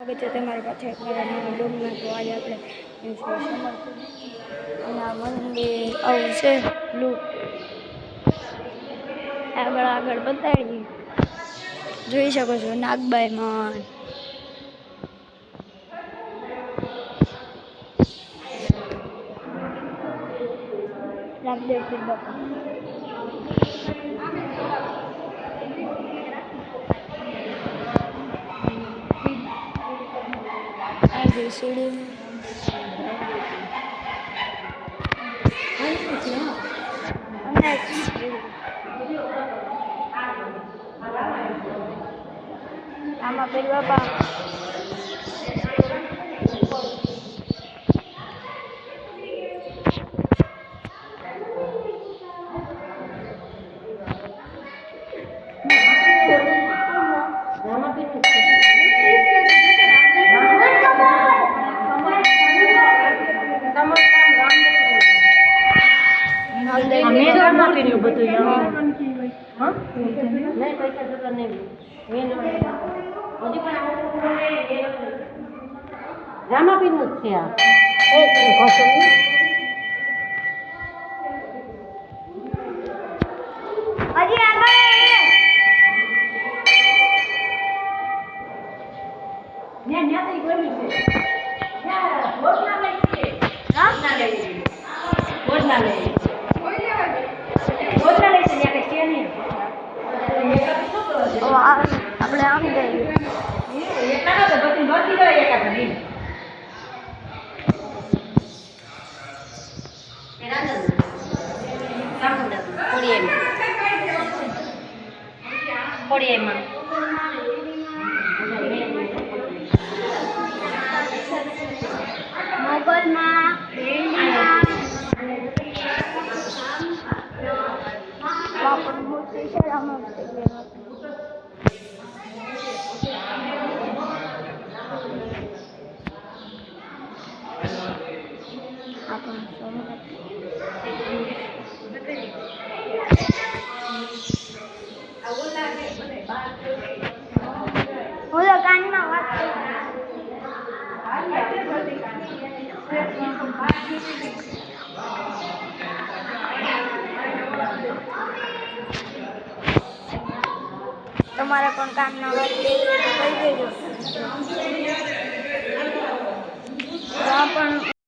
છે તમારી પાસે મારા ડોમમાં. તો આજે આપણે અને આ મંદિર આવું છે બ્લુ આગળ બતાવી જોઈ શકો છો. નાગબાઈ માં રામદેવ પીર બાપા આજે સીડી આમાં પીર બાપા રામાપીર નું છે આ હજી આગળ આપણે આમ જઈએ. મોગલમાં મૂર્તિ છે ઓલા કાનમાં વાત તમારે પણ કામના વાત કહી દેજો. પણ